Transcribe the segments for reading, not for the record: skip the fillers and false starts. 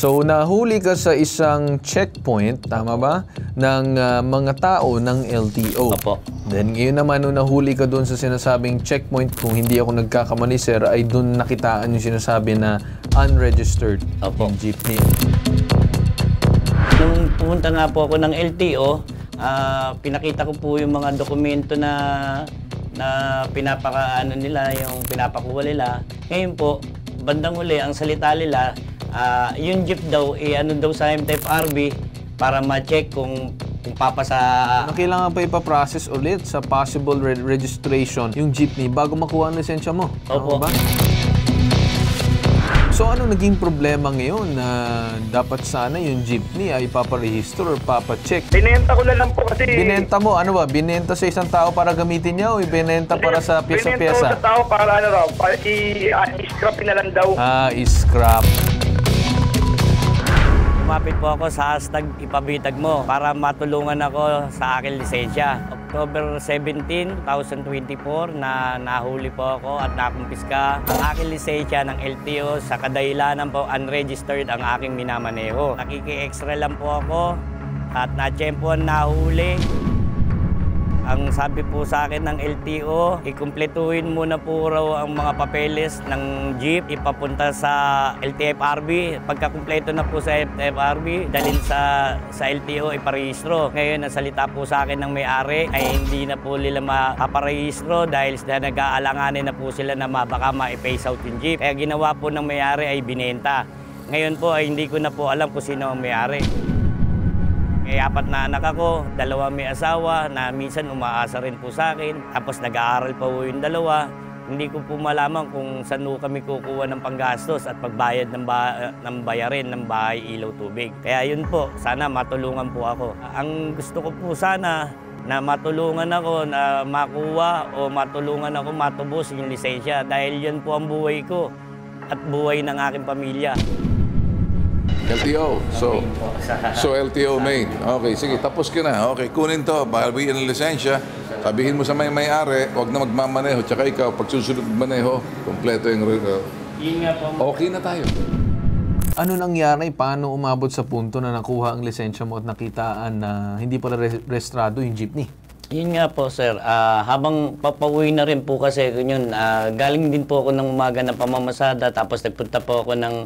So, nahuli ka sa isang checkpoint, tama ba, ng mga tao ng LTO. Opo. Then, ngayon naman, nung nahuli ka doon sa sinasabing checkpoint, kung hindi ako nagkakamali, sir, ay doon nakitaan yung sinasabi na unregistered yung jeepney. Nung pumunta nga po ako ng LTO, pinakita ko po yung mga dokumento na pinapakaano nila, yung pinapakuha nila. Ngayon po, bandang uli, ang salita nila, yung jeep daw, ano daw sa MTFRB para ma-check kung papasa. Kailangan pa ipaprocess ulit sa possible registration yung jeepney bago makuha ang lisensya mo. Opo. Ba? So ano naging problema ngayon na dapat sana yung jeepney ay ipaparehistro or papacheck? Binenta ko na lang po kasi... Binenta mo? Ano ba? Binenta sa isang tao para gamitin niya o ibinenta para sa pyesa-pyesa? Binenta ko sa tao para ano raw, para i-scrapin na lang daw. Scrap. Lumapit po ako sa hashtag ipabitag mo para matulungan ako sa aking lisensya. October 17, 2024 na nahuli po ako at nakumpiska ang aking lisensya ng LTO sa kadahilanan po unregistered ang aking minamaneho. Nakiki-extra lang po ako at na-tsempuan nahuli. Ang sabi po sa akin ng LTO, ikumpletuhin muna po raw ang mga papeles ng jeep, ipapunta sa LTFRB. Pagkakumpleto na po sa LTFRB, dalhin sa LTO, iparehistro. Ngayon, ang salita po sa akin ng may-ari ay hindi na po nila mapaparehistro dahil nag-aalanganin na po sila na baka ma-phase out yung jeep. Kaya ginawa po ng may-ari ay binenta. Ngayon po ay hindi ko na po alam kung sino ang may-ari. Apat na anak ako, 2 may asawa na minsan umaasa rin po sa akin. Tapos nag-aaral pa po yung 2. Hindi ko po malaman kung saan kami kukuha ng panggastos at pagbayad ng bayarin ng bahay, ilaw, tubig. Kaya yun po, sana matulungan po ako. Ang gusto ko po sana na matulungan ako na makuha o matulungan ako matubos yung lisensya dahil yun po ang buhay ko at buhay ng aking pamilya. LTO. So LTO main. Okay, sige, tapos ka na. Okay, kunin to. Bahalwiin ang lisensya. Sabihin mo sa may-ari, huwag na magmamaneho. Tsaka ikaw, pag susunod maneho, kompleto yung... Yun nga po. Okay na tayo. Ano nangyari? Paano umabot sa punto na nakuha ang lisensya mo at nakitaan na hindi pala rehistrado yung jeepney? Yun nga po, sir. Habang papauwi na rin po kasi yun, galing din po ako ng umaga ng pamamasada tapos nagpunta po ako ng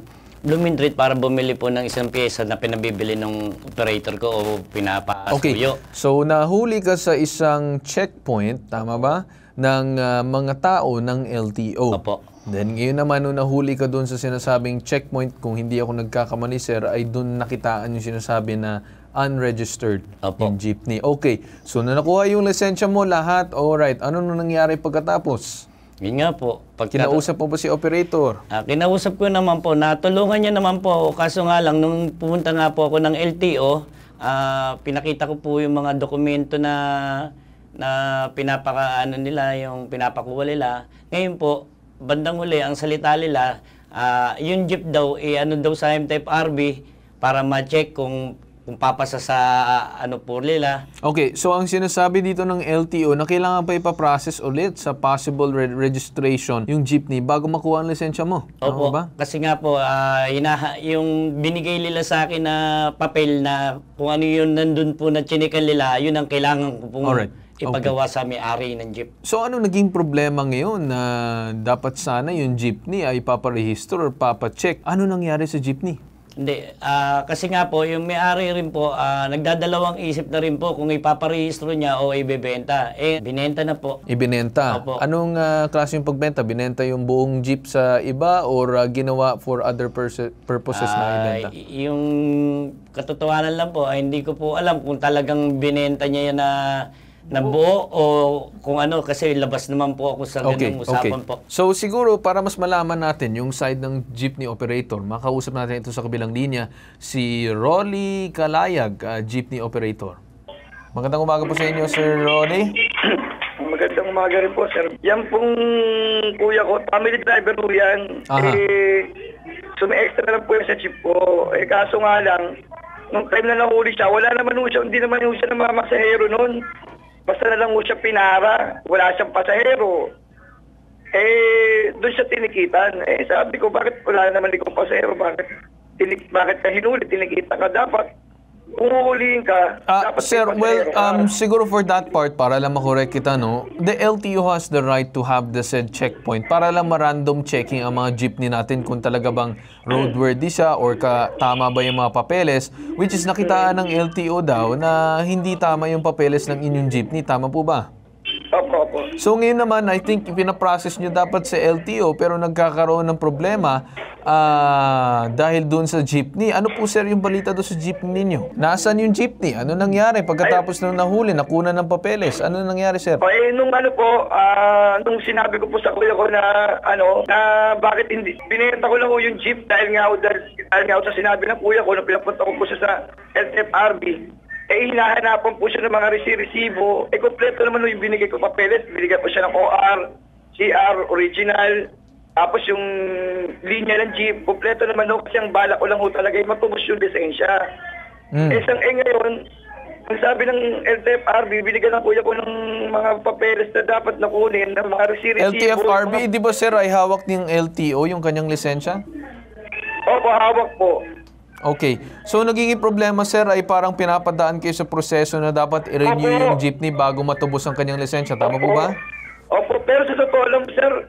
Blooming para bumili po ng isang pyesa na pinabibili ng operator ko o pinapasuyo. Okay. So, nahuli ka sa isang checkpoint, tama ba, ng mga tao ng LTO. Opo. Then, ngayon naman, nung nahuli ka doon sa sinasabing checkpoint, kung hindi ako nagkakamali, sir, ay doon nakitaan yung sinasabi na unregistered yung jeepney. Okay. So, na nakuha yung lisensya mo lahat, alright. Ano nung nangyari pagkatapos? Yun nga po. Kinausap mo ba si operator? Kinausap ko naman po. Natulungan niya naman po ako. Kaso nga lang, nung pumunta nga po ako ng LTO, pinakita ko po yung mga dokumento na pinapakaano nila, yung pinapakuha nila. Ngayon po, bandang uli, ang salita nila, yung jeep daw, ano daw sa MTFRB para ma-check kung papasa sa ano po nila. Okay, so ang sinasabi dito ng LTO na kailangan pa ipaprocess ulit sa possible registration yung jeepney bago makuha ang lisensya mo. Opo, ba? kasi nga po, yung binigay nila sa akin na papel na kung ano yun nandun po na chinikan nila, yun ang kailangan ko pong ipagawa sa may-ari ng jeep. So ano naging problema ngayon na dapat sana yung jeepney ay paparehistro or papacheck? Ano nangyari sa jeepney? Hindi, kasi nga po, yung may-ari rin po, nagdadalawang isip na rin po kung ipaparehistro niya o ibebenta. Binenta na po. Ibinenta? Opo. Anong klase yung pagbenta? Binenta yung buong jeep sa iba or ginawa for other purposes na ibenta? Yung katotohanan lang po, hindi ko po alam kung talagang binenta niya yan na buo o kung ano, kasi labas naman po ako sa ganung usapan po. So siguro para mas malaman natin yung side ng jeepney operator, makausap natin ito sa kabilang linya, si Rolly Kalayag, jeepney operator. Magandang umaga po sa inyo, Sir Rolly. Magandang umaga rin po, sir. Yan pong kuya ko, family driver po yan. Sumi-extra lang po yan sa jeep ko. Kaso nga lang, nung time na nahuli siya, wala naman siya, hindi naman siya na mamasahero noon. Basta na lang siya pinara, wala siyang pasahero. Doon siya tinikitan. Sabi ko, bakit wala naman ikong pasahero? Bakit bakit ka hinuli, tinikita ka, dapat kung huhulihin ka, dapat Sir, may well, pasahero ka. siguro for that part, para lang makorek kita, no, the LTO has the right to have the said checkpoint para lang ma-random checking ang mga jeepney natin kung talaga bang roadworthy siya or tama ba yung mga papeles, which is nakitaan ng LTO daw na hindi tama yung papeles ng inyong jeepney. Tama po ba? Opo. So ngayon naman, I think pinaprocess nyo dapat sa LTO pero nagkakaroon ng problema dahil doon sa jeepney. Ano po sir yung balita doon sa jeepney ninyo? Nasaan yung jeepney? Ano nangyari pagkatapos nung nahuli, nakuna ng papeles? Ano nangyari sir? Nung nung sinabi ko po sa kuya ko na na bakit hindi, binenta ko lang po yung jeep dahil nga sa sinabi ng kuya ko na pinapunta ko po siya sa LTFRB. Hinahanapan po siya ng mga resibo. Kompleto naman yung binigay ko papeles. Binigay po siya ng OR, CR, original. Tapos yung linya ng jeep, kompleto naman kasi ang bala ko lang talaga yung matubos yung lisensya. Ngayon, ang sabi ng LTFRB, binigyan ng kuya ko ng mga papeles na dapat nakunin, ng mga resibo. LTFRB, di ba sir ay hawak ng LTO yung kanyang lisensya? Opo, hawak po. Okay. So, nagiging problema, sir, ay parang pinapadaan kayo sa proseso na dapat i-renew yung jeepney bago matubos ang kanyang lisensya. Tama po ba? Opo. Pero sa totoo lang, sir,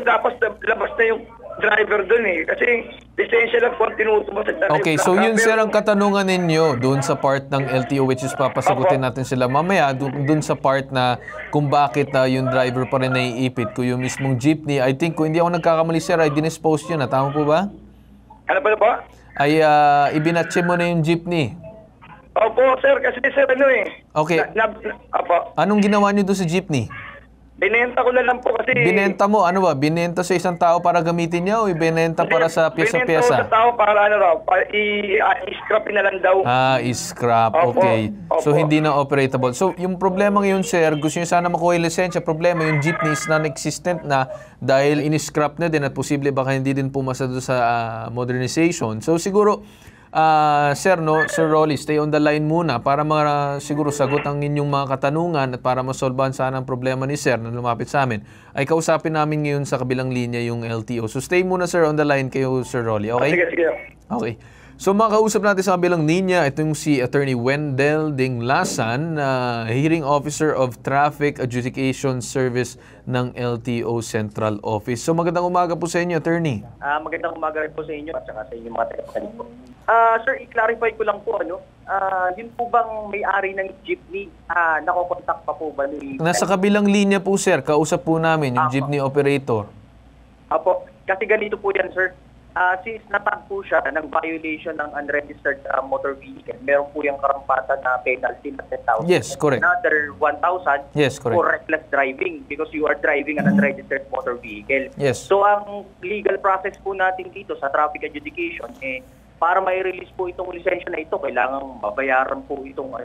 dapat labas na yung driver dun eh. Kasi lisensya lang po ang tinutubos. Okay. So, yun, sir, ang katanungan ninyo dun sa part ng LTO, which is papasagutin natin sila mamaya, dun sa part na kung bakit yung driver pa rin naiipit ko yung mismong jeepney. I think, kung hindi ako nagkakamali, sir, ay dinispose yun. Tama po ba? Ano ba na po? Ay ibinatche mo na yung jeepney. Opo, sir. Kasi sir, Okay. Opo. Anong ginawa niyo doon sa jeepney? Binenta ko na lang po kasi... Binenta mo? Ano ba? Binenta sa isang tao para gamitin niya o ibinenta para sa Binenta pyesa-pyesa? ko sa tao para para i-scrapin na lang daw. Scrap. Opo, Okay. So, opo. hindi na operatable. So, yung problema ngayon, sir, gusto niyo sana makuha yung lisensya. Problema, yung jeepney is non-existent na dahil in-scrap na din at posible baka hindi din pumasa doon sa modernization. So, siguro, Sir Rolly, stay on the line muna para siguro sagot ang inyong mga katanungan at para masolbahan sana ang problema ni Sir na lumapit sa amin. Ay kausapin namin ngayon sa kabilang linya yung LTO. So stay muna sir on the line kayo, Sir Rolly. Okay? Sige. Okay. So makausap natin sa kabilang linya, itong si Attorney Wendell Dinglasan, Hearing Officer of Traffic Adjudication Service ng LTO Central Office. So magandang umaga po sa inyo, Attorney. Magandang umaga rin po sa inyo at saka sa inyong mga tagapakinig po. Sir, i-clarify ko lang po, yun po bang may-ari ng jeepney, nakokontak pa po ba ni... Nasa kabilang linya po, sir. Kausap po namin yung jeepney operator. Apo, kasi ganito po yan, sir. Since natag po siya ng violation ng unregistered motor vehicle, meron po yung karampatan na penalty na 10,000. Yes, correct. Another 1,000 Yes, correct. for reckless driving because you are driving an unregistered motor vehicle. Yes. So, ang legal process po natin dito sa traffic adjudication, para mai-release po itong lisensya na ito, kailangan mabayaran po itong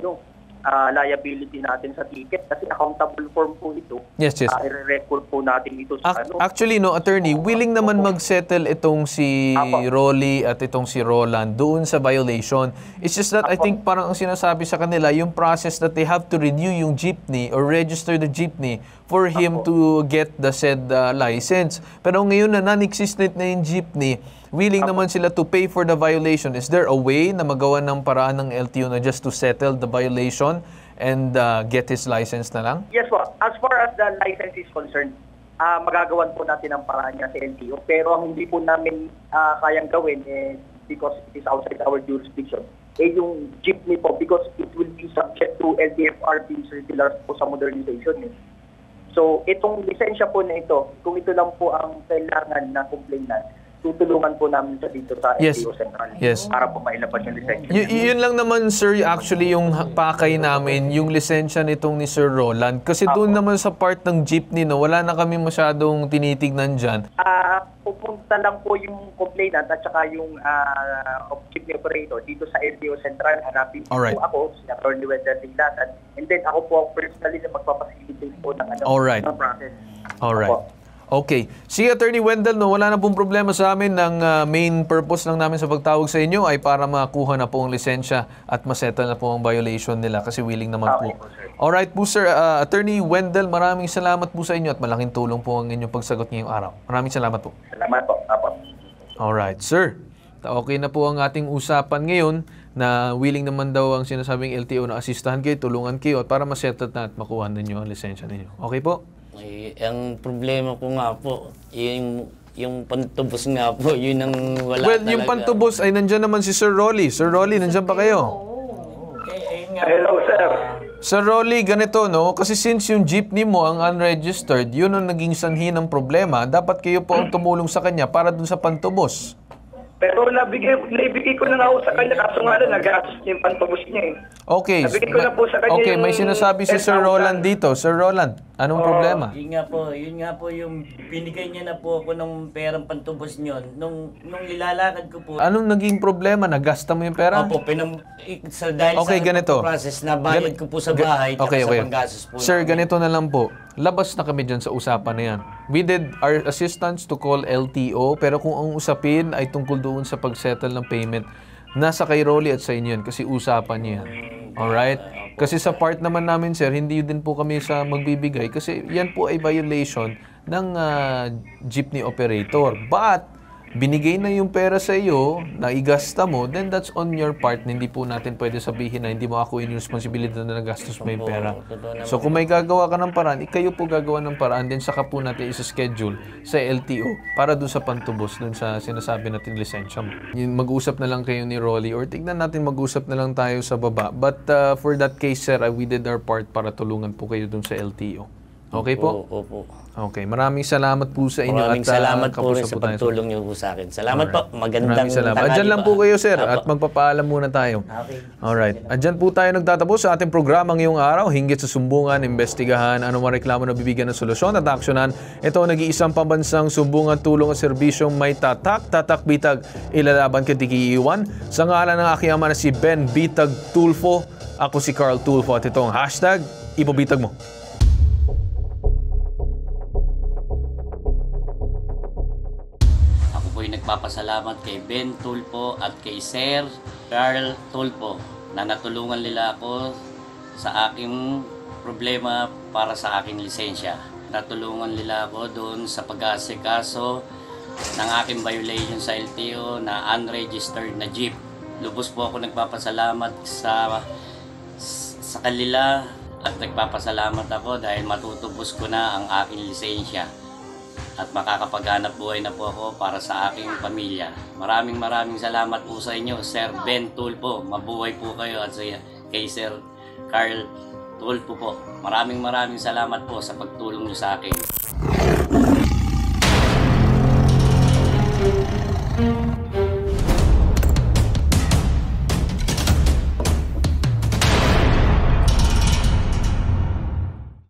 liability natin sa ticket kasi accountable form po ito. Yes. I-record po natin ito sa Actually, attorney, willing naman mag-settle itong si Rolly at itong si Roland doon sa violation. It's just that I think parang ang sinasabi sa kanila, yung process that they have to renew yung jeepney or register the jeepney for him to get the said license. Pero ngayon na non-existent na yung jeepney, willing naman sila to pay for the violation. Is there a way na magawa ng paraan ng LTO na just to settle the violation and get his license na lang? Yes po. As far as the license is concerned, magagawan po natin ang paraan niya sa LTO. Pero ang hindi po namin kayang gawin because it is outside our jurisdiction, yung jeepney po because it will be subject to LTFRB circulars po sa modernization. So, itong lisensya po na ito, kung ito lang po ang kailangan na complainant, tutulungan po namin sa dito sa LTO Central para po mailabas yung lisensya. Yun lang naman, sir, actually yung pakay namin, yung lisensya nitong ni Sir Roland. Kasi doon naman sa part ng jeepney, wala na kami masyadong tinitignan dyan. Pupunta lang po yung complainant at saka yung jeepney operator dito sa LTO Central. Hanapin po ako, si Attorney Wendell Dinglasan. And then ako po personally na magpapacilitate po ng ng process. Alright. Okay. Si Attorney Wendell, wala na pong problema sa amin. Ang main purpose lang namin sa pagtawag sa inyo ay para makuha na po ang lisensya at masettle na po ang violation nila kasi willing naman po. Alright po, sir. Attorney Wendell, maraming salamat po sa inyo at malaking tulong po ang inyong pagsagot ngayong araw. Maraming salamat po. Salamat po. Apo. Alright, sir. Okay na po ang ating usapan ngayon na willing naman daw ang sinasabing LTO na asistahan kayo, tulungan kayo at para masettle na at makuha ninyo ang lisensya ninyo. Okay po? Ang problema ko nga po, yung pantubos nga po, yun ang wala Well, talaga. yung pantubos ay nandyan naman si Sir Rolly. Sir Rolly, nandyan pa kayo? Hello, sir. Sir Rolly, ganito, no? Kasi since yung jeepney mo ang unregistered, yun ang naging sanhi ng problema. Dapat kayo po ang tumulong sa kanya para dun sa pantubos. Pero naibigay ko na nga ako sa kanya, kaso nga lang, nagastos niya yung pantubos niya eh. Okay. Nabigay ko na po sa kanya Okay, may yung sinasabi si Sir 10,000. Roland dito. Sir Roland, anong problema? Yun nga po yung binigay niya na po ako ng perang pantubos niyon. Nung ilalakad ko po. Anong naging problema? Nagasta mo yung pera? Opo, dahil Okay, sa ganito. process na bayad ko po sa bahay, Okay, sa okay. panggastos po. Sir, ganito na lang po. Labas na kami dyan sa usapan na yan. We did our assistance to call LTO, pero kung ang usapin ay tungkol doon sa pag-settle ng payment, nasa kay Rolly at sa inyo yan kasi usapan niya yan. Alright? Kasi sa part naman namin, sir, hindi din po kami sa magbibigay kasi yan po ay violation ng jeepney operator. But, binigay na yung pera sa iyo, naigasta mo, then that's on your part. Hindi po natin pwede sabihin na hindi mo ako yung responsibilidad na nagastos mo yung pera. So kung may gagawa ka ng paraan, kayo po gagawa ng paraan, then saka po natin isa-schedule sa LTO para doon sa pantubos, doon sa sinasabi natin lisensya mo. Mag-usap na lang kayo ni Rolly or tignan natin mag-usap na lang tayo sa baba. But for that case, sir, we did our part para tulungan po kayo doon sa LTO. Okay po? Opo. Okay, maraming salamat po sa inyo. Maraming at salamat po rin kapuso sa po tayo. pagtulong niyo po sa akin. Salamat po. Magandang Maraming salamat. tanghali Andyan lang po pa. kayo, sir. Apo. At magpapaalam muna tayo. Okay. Alright. Andyan po tayo nagtatapos sa ating programa ngayong araw. Hinggit sa sumbungan, investigahan, anumang reklamo na bibigyan ng solusyon at aksyonan. Ito ang nag-iisang pambansang sumbungan tulong at serbisyong may tatak bitag ilalaban kay Tiki-iwan. Sa ngalan ng aking ama na si Ben Bitag Tulfo, ako si Carl Tulfo at ito ang hashtag Ipabitag Mo. Nagpapasalamat kay Ben Tulfo at kay Sir Carl Tulfo na natulungan nila ako sa aking problema para sa aking lisensya. Natulungan nila ako doon sa pag-aasikaso ng aking violation sa LTO na unregistered na jeep. Lubos po ako nagpapasalamat sa kanila at nagpapasalamat ako dahil matutubos ko na ang aking lisensya at makakapaghanap buhay na po ako para sa aking pamilya. Maraming salamat po sa inyo, Sir Ben Tulfo. Mabuhay po kayo at kay Sir Carl Tulfo po. Maraming salamat po sa pagtulong niyo sa akin.